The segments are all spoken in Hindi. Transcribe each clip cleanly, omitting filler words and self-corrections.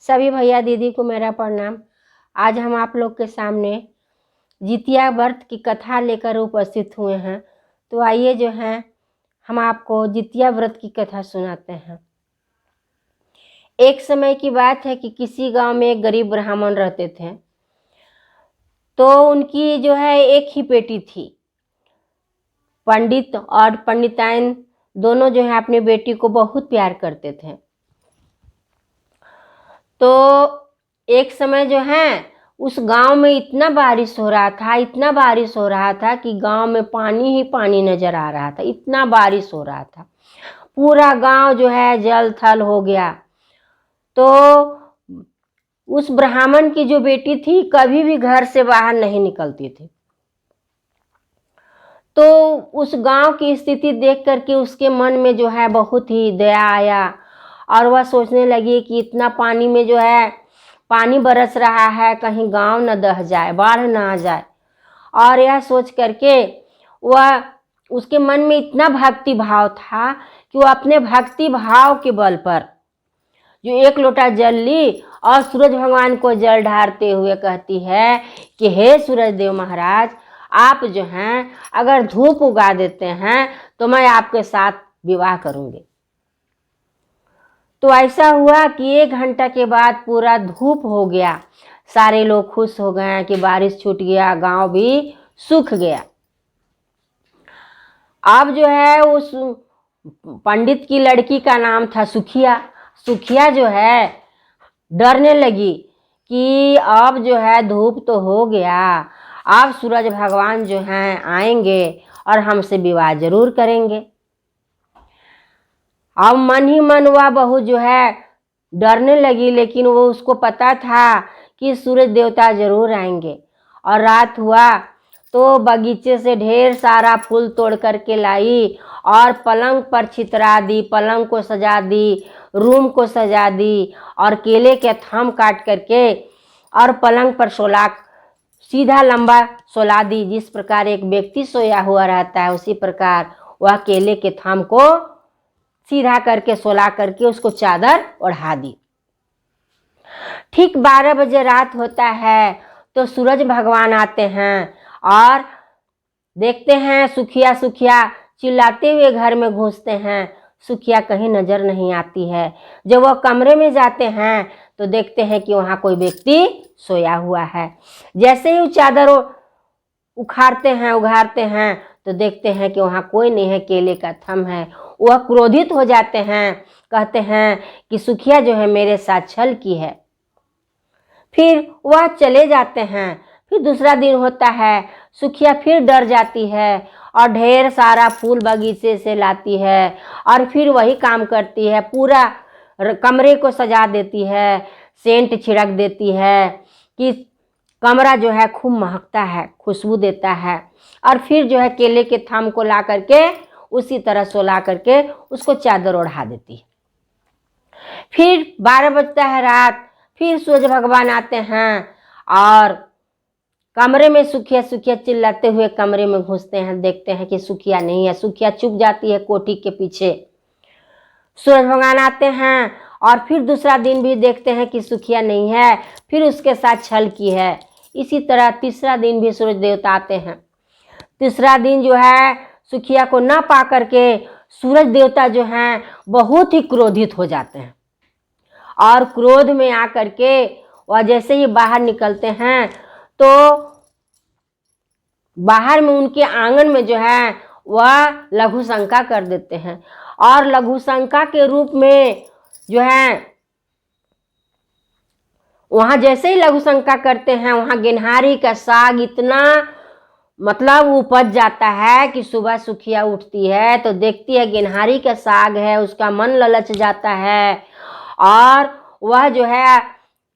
सभी भैया दीदी को मेरा प्रणाम। आज हम आप लोग के सामने जितिया व्रत की कथा लेकर उपस्थित हुए हैं। तो आइए जो है हम आपको जितिया व्रत की कथा सुनाते हैं। एक समय की बात है कि किसी गांव में एक गरीब ब्राह्मण रहते थे। तो उनकी जो है एक ही बेटी थी। पंडित और पंडिताइन दोनों जो है अपनी बेटी को बहुत प्यार करते थे। तो एक समय जो है उस गांव में इतना बारिश हो रहा था कि गांव में पानी ही पानी नजर आ रहा था। इतना बारिश हो रहा था, पूरा गांव जो है जल थल हो गया। तो उस ब्राह्मण की जो बेटी थी कभी भी घर से बाहर नहीं निकलती थी। तो उस गांव की स्थिति देख करके उसके मन में जो है बहुत ही दया आया और वह सोचने लगी कि इतना पानी में जो है पानी बरस रहा है, कहीं गांव न दह जाए, बाढ़ न आ जाए। और यह सोच करके वह उसके मन में इतना भक्ति भाव था कि वह अपने भक्ति भाव के बल पर जो एक लोटा जल ली और सूरज भगवान को जल ढारते हुए कहती है कि हे सूरज देव महाराज, आप जो हैं अगर धूप उगा देते हैं तो मैं आपके साथ विवाह करूंगी। तो ऐसा हुआ कि 1 घंटा के बाद पूरा धूप हो गया। सारे लोग खुश हो गए कि बारिश छूट गया, गांव भी सूख गया। अब जो है उस पंडित की लड़की का नाम था सुखिया। सुखिया जो है डरने लगी कि अब जो है धूप तो हो गया, अब सूरज भगवान जो हैं आएंगे और हमसे विवाह जरूर करेंगे। अब मन ही मन वह बहू जो है डरने लगी, लेकिन वो उसको पता था कि सूरज देवता जरूर आएंगे। और रात हुआ तो बगीचे से ढेर सारा फूल तोड़ करके लाई और पलंग पर छितरा दी, पलंग को सजा दी, रूम को सजा दी और केले के थम काट करके और पलंग पर सीधा लंबा सोला दी। जिस प्रकार एक व्यक्ति सोया हुआ रहता है उसी प्रकार वह केले के थम को सीधा करके सोला करके उसको चादर ओढ़ा दी। ठीक 12 बजे रात होता है तो सूरज भगवान आते हैं और देखते हैं सुखिया सुखिया चिल्लाते हुए घर में घुसते हैं। सुखिया कहीं नजर नहीं आती है। जब वह कमरे में जाते हैं तो देखते हैं कि वहां कोई व्यक्ति सोया हुआ है। जैसे ही चादर उघाड़ते हैं तो देखते हैं कि वहां कोई नहीं है, केले का थम है। वह क्रोधित हो जाते हैं, कहते हैं कि सुखिया जो है मेरे साथ छल की है। फिर वह चले जाते हैं। फिर दूसरा दिन होता है, सुखिया फिर डर जाती है और ढेर सारा फूल बगीचे से लाती है और फिर वही काम करती है। पूरा कमरे को सजा देती है, सेंट छिड़क देती है कि कमरा जो है खूब महकता है, खुशबू देता है। और फिर जो है केले के थम को ला करके उसी तरह सोला करके उसको चादर ओढ़ा देती है। फिर 12 बजता है रात, फिर सूरज भगवान आते हैं और कमरे में सुखिया सुखिया चिल्लाते हुए कमरे में घुसते हैं। देखते हैं कि सुखिया नहीं है। सुखिया छुप जाती है कोठी के पीछे। सूरज भगवान आते हैं और फिर दूसरा दिन भी देखते हैं कि सुखिया नहीं है, फिर उसके साथ छल की है। इसी तरह तीसरा दिन भी सूरज देवता आते हैं। तीसरा दिन जो है सुखिया को ना पा करके सूरज देवता जो हैं बहुत ही क्रोधित हो जाते हैं और क्रोध में आकर के वह जैसे ही बाहर निकलते हैं तो बाहर में उनके आंगन में जो है वह लघु शंका कर देते हैं। और लघु शंका के रूप में जो है वहां जैसे ही लघु शंका करते हैं वहां गेनहारी का साग इतना उपज जाता है कि सुबह सुखिया उठती है तो देखती है गेनहारी का साग है, उसका मन ललच जाता है और वह जो है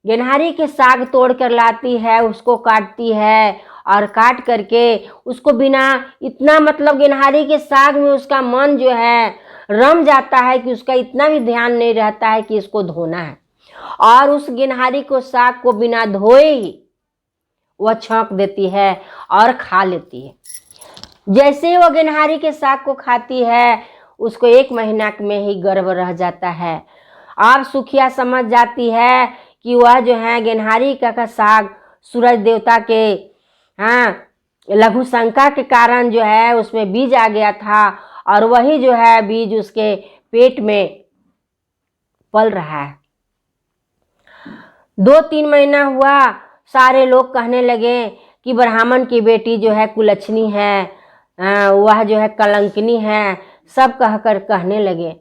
गेनहारी के साग तोड़ कर लाती है, उसको काटती है और काट करके उसको बिना इतना गेनहारी के साग में उसका मन जो है रम जाता है कि उसका इतना भी ध्यान नहीं रहता है कि इसको धोना है। और उस गेनहारी को साग को बिना धोए ही वह छौंक देती है और खा लेती है। जैसे ही वह गेनहारी के साग को खाती है उसको 1 महीना में ही गर्भ रह जाता है। अब सुखिया समझ जाती है कि वह जो है गेनहारी का साग सूरज देवता के लघु शंका के कारण जो है उसमें बीज आ गया था और वही जो है बीज उसके पेट में पल रहा है। 2-3 महीना हुआ, सारे लोग कहने लगे कि ब्राह्मण की बेटी जो है कुलच्छनी है, वह जो है कलंकिनी है, सब कहने लगे।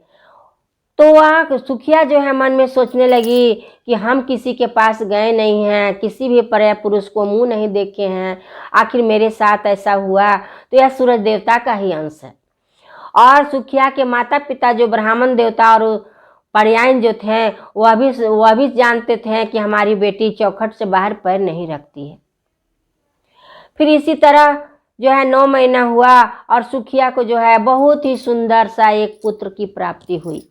तो वह सुखिया जो है मन में सोचने लगी कि हम किसी के पास गए नहीं हैं, किसी भी पर्याय पुरुष को मुंह नहीं देखे हैं, आखिर मेरे साथ ऐसा हुआ तो यह सूरज देवता का ही अंश है। और सुखिया के माता पिता जो ब्राह्मण देवता और पर्यायन जो थे वह भी जानते थे कि हमारी बेटी चौखट से बाहर पैर नहीं रखती है। फिर इसी तरह जो है 9 महीना हुआ और सुखिया को जो है बहुत ही सुंदर सा एक पुत्र की प्राप्ति हुई।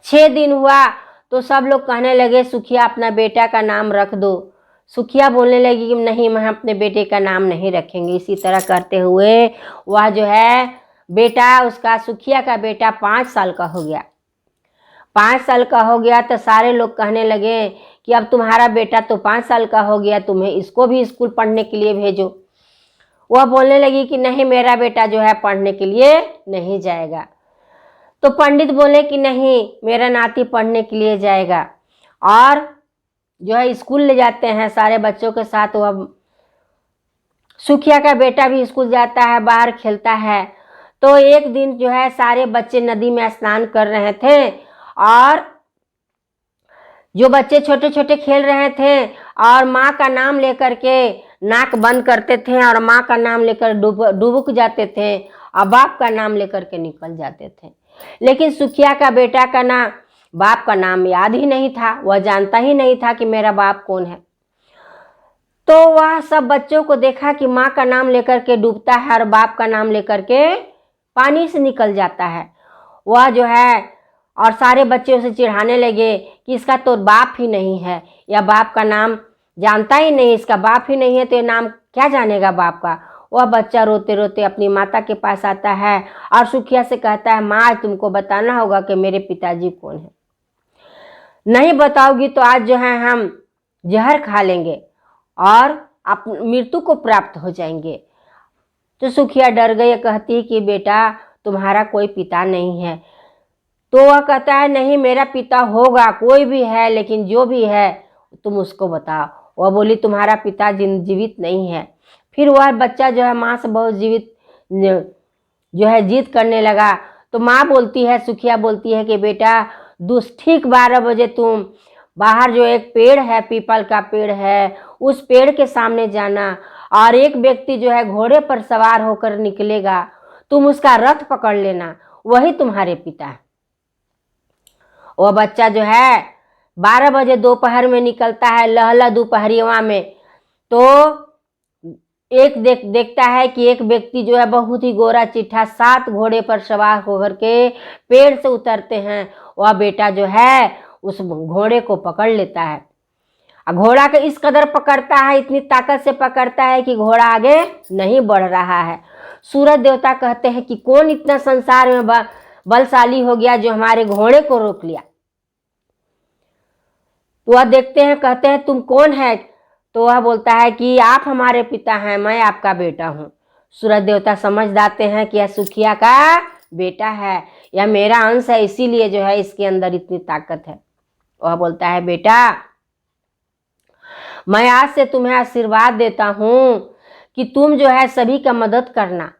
6 दिन हुआ तो सब लोग कहने लगे सुखिया अपना बेटा का नाम रख दो। सुखिया बोलने लगी कि नहीं, मैं अपने बेटे का नाम नहीं रखेंगे। इसी तरह करते हुए वह जो है बेटा उसका सुखिया का बेटा 5 साल का हो गया। 5 साल का हो गया तो सारे लोग कहने लगे कि अब तुम्हारा बेटा तो 5 साल का हो गया, तुम्हें इसको भी स्कूल पढ़ने के लिए भेजो। वह बोलने लगी कि नहीं, मेरा बेटा जो है पढ़ने के लिए नहीं जाएगा। तो पंडित बोले कि नहीं, मेरा नाती पढ़ने के लिए जाएगा। और जो है स्कूल ले जाते हैं सारे बच्चों के साथ। वह सुखिया का बेटा भी स्कूल जाता है, बाहर खेलता है। तो एक दिन जो है सारे बच्चे नदी में स्नान कर रहे थे और जो बच्चे छोटे छोटे खेल रहे थे और माँ का नाम लेकर के नाक बंद करते थे और माँ का नाम लेकर डुबक जाते थे और बाप का नाम लेकर के निकल जाते थे। लेकिन सुखिया का बेटा का नाम, बाप का नाम याद ही नहीं था, वह जानता ही नहीं था कि मेरा बाप कौन है। तो वह सब बच्चों को देखा कि माँ का नाम लेकर के डूबता है और बाप का नाम लेकर के पानी से निकल जाता है। वह जो है और सारे बच्चे उसे चिढ़ाने लगे कि इसका तो बाप ही नहीं है, या बाप का नाम जानता ही नहीं, इसका बाप ही नहीं है तो ये नाम क्या जानेगा बाप का। वह बच्चा रोते रोते अपनी माता के पास आता है और सुखिया से कहता है, माँ आज तुमको बताना होगा कि मेरे पिताजी कौन है। नहीं बताओगी तो आज जो है हम जहर खा लेंगे और मृत्यु को प्राप्त हो जाएंगे। तो सुखिया डर गई, कहती कि बेटा तुम्हारा कोई पिता नहीं है। तो वह कहता है नहीं, मेरा पिता होगा, कोई भी है, लेकिन जो भी है तुम उसको बताओ। वह बोली तुम्हारा पिता जीवित नहीं है। फिर वह बच्चा जो है माँ से बहुत जो है जिद करने लगा। तो माँ बोलती है, सुखिया बोलती है कि बेटा ठीक 12 बजे तुम बाहर जो एक पेड़ है, पीपल का पेड़ है, उस पेड़ के सामने जाना और एक व्यक्ति जो है घोड़े पर सवार होकर निकलेगा, तुम उसका रथ पकड़ लेना, वही तुम्हारे पिता है। वह बच्चा जो है 12 बजे दोपहर में निकलता है, लहला दोपहरिया में। तो एक देखता है कि एक व्यक्ति जो है बहुत ही गोरा चिट्ठा 7 घोड़े पर सवार होकर के पेड़ से उतरते हैं। वह बेटा जो है उस घोड़े को पकड़ लेता है। घोड़ा को इस कदर पकड़ता है, इतनी ताकत से पकड़ता है कि घोड़ा आगे नहीं बढ़ रहा है। सूरज देवता कहते हैं कि कौन इतना संसार में बलशाली हो गया जो हमारे घोड़े को रोक लिया। तो वह देखते हैं, कहते हैं तुम कौन है। तो वह बोलता है कि आप हमारे पिता हैं, मैं आपका बेटा हूँ। सूरज देवता समझ जाते हैं कि यह सुखिया का बेटा है, यह मेरा अंश है, इसीलिए जो है इसके अंदर इतनी ताकत है। वह बोलता है बेटा मैं आज से तुम्हें आशीर्वाद देता हूँ कि तुम जो है सभी का मदद करना,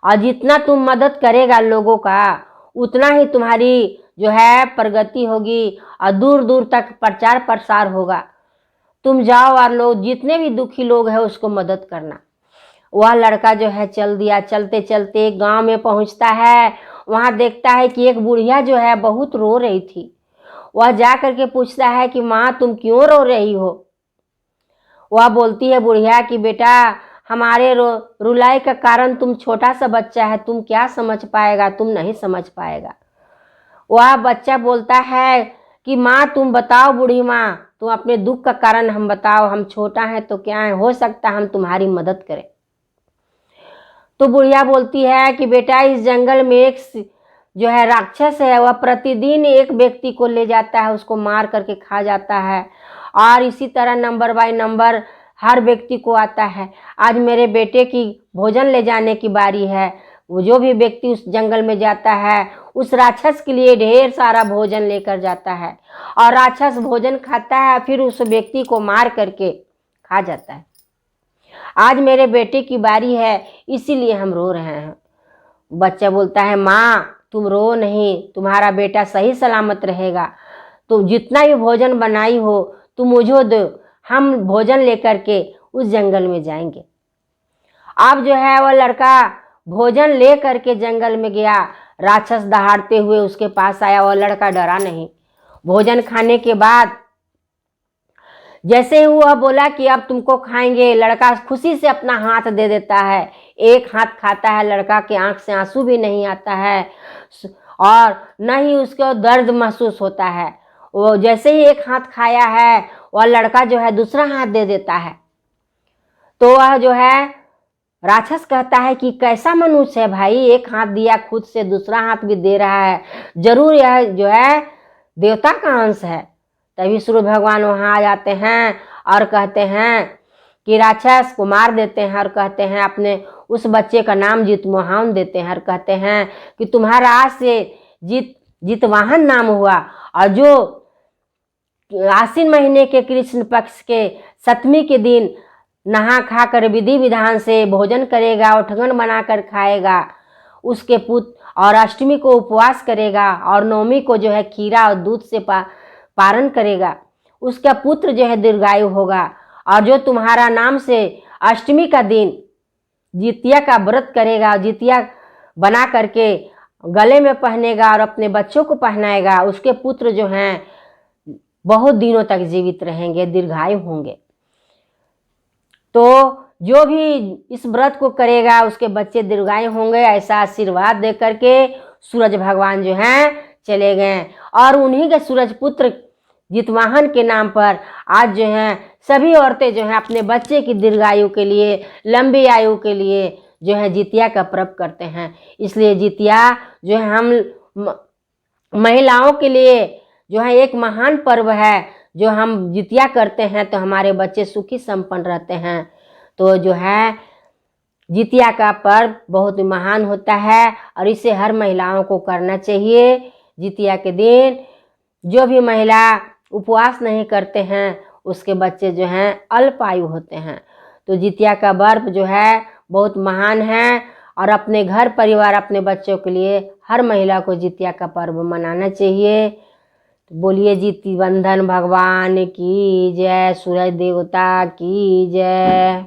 और जितना तुम मदद करेगा लोगों का उतना ही तुम्हारी जो है प्रगति होगी और दूर दूर तक प्रचार प्रसार होगा। तुम जाओ और लोग जितने भी दुखी लोग हैं उसको मदद करना। वह लड़का जो है चल दिया। चलते चलते एक गांव में पहुंचता है। वहां देखता है कि एक बुढ़िया जो है बहुत रो रही थी। वह जा करके पूछता है कि माँ तुम क्यों रो रही हो। वह बोलती है बुढ़िया कि बेटा हमारे रुलाई का कारण तुम छोटा सा बच्चा है, तुम क्या समझ पाएगा, तुम नहीं समझ पाएगा। वह बच्चा बोलता है कि माँ तुम बताओ, बूढ़ी माँ तुम अपने दुख का कारण हम बताओ, हम छोटा है तो क्या है, हो सकता है हम तुम्हारी मदद करें। तो बुढ़िया बोलती है कि बेटा इस जंगल में एक जो है राक्षस है वह प्रतिदिन एक व्यक्ति को ले जाता है, उसको मार करके खा जाता है। और इसी तरह नंबर बाय नंबर हर व्यक्ति को आता है। आज मेरे बेटे की भोजन ले जाने की बारी है। वो जो भी व्यक्ति उस जंगल में जाता है उस राक्षस के लिए ढेर सारा भोजन लेकर जाता है, और राक्षस भोजन खाता है फिर उस व्यक्ति को मार करके खा जाता है। आज मेरे बेटे की बारी है, इसीलिए हम रो रहे हैं। बच्चा बोलता है, माँ तुम रो नहीं, तुम्हारा बेटा सही सलामत रहेगा। तुम जितना भी भोजन बनाई हो तुम मुझे दो, हम भोजन लेकर के उस जंगल में जाएंगे। अब जो है वह लड़का भोजन ले करके जंगल में गया। राक्षस दहाड़ते हुए उसके पास आया। वह लड़का डरा नहीं। भोजन खाने के बाद जैसे ही वह बोला कि अब तुमको खाएंगे, लड़का खुशी से अपना हाथ दे देता है। एक हाथ खाता है, लड़का के आंख से आंसू भी नहीं आता है और न ही उसको दर्द महसूस होता है। वो जैसे ही एक हाथ खाया है वह लड़का जो है दूसरा हाथ दे देता है। तो वह जो है राक्षस कहता है कि कैसा मनुष्य है भाई, एक हाथ दिया खुद से दूसरा हाथ भी दे रहा है, जरूर यह जो है देवता का अंश है। तभी सूर्य भगवान वहाँ आ जाते हैं और कहते हैं कि राक्षस को मार देते हैं और कहते हैं अपने उस बच्चे का नाम जितमोहन देते हैं और कहते हैं कि तुम्हारा आज से जितवाहन नाम हुआ। और जो आश्विन महीने के कृष्ण पक्ष के 7वीं के दिन नहा खा कर विधि विधान से भोजन करेगा, उठगन बनाकर खाएगा, उसके पुत्र और अष्टमी को उपवास करेगा और नवमी को जो है खीरा और दूध से पारण करेगा, उसका पुत्र जो है दीर्घायु होगा। और जो तुम्हारा नाम से अष्टमी का दिन जितिया का व्रत करेगा और जितिया बना करके गले में पहनेगा और अपने बच्चों को पहनाएगा, उसके पुत्र जो हैं बहुत दिनों तक जीवित रहेंगे, दीर्घायु होंगे। तो जो भी इस व्रत को करेगा उसके बच्चे दीर्घायु होंगे, ऐसा आशीर्वाद दे करके सूरज भगवान जो हैं चले गए। और उन्हीं के सूरज पुत्र जितवाहन के नाम पर आज जो हैं सभी औरतें जो हैं अपने बच्चे की दीर्घायु के लिए, लंबी आयु के लिए जो है जितिया का पर्व करते हैं। इसलिए जितिया जो है हम महिलाओं के लिए जो है एक महान पर्व है। जो हम जितिया करते हैं तो हमारे बच्चे सुखी संपन्न रहते हैं। तो जो है जितिया का पर्व बहुत महान होता है और इसे हर महिलाओं को करना चाहिए। जितिया के दिन जो भी महिला उपवास नहीं करते हैं उसके बच्चे जो हैं अल्पायु होते हैं। तो जितिया का पर्व जो है बहुत महान है और अपने घर परिवार अपने बच्चों के लिए हर महिला को जितिया का पर्व मनाना चाहिए। तो बोलिए जितिवंधन भगवान की जय, सूरज देवता की जय।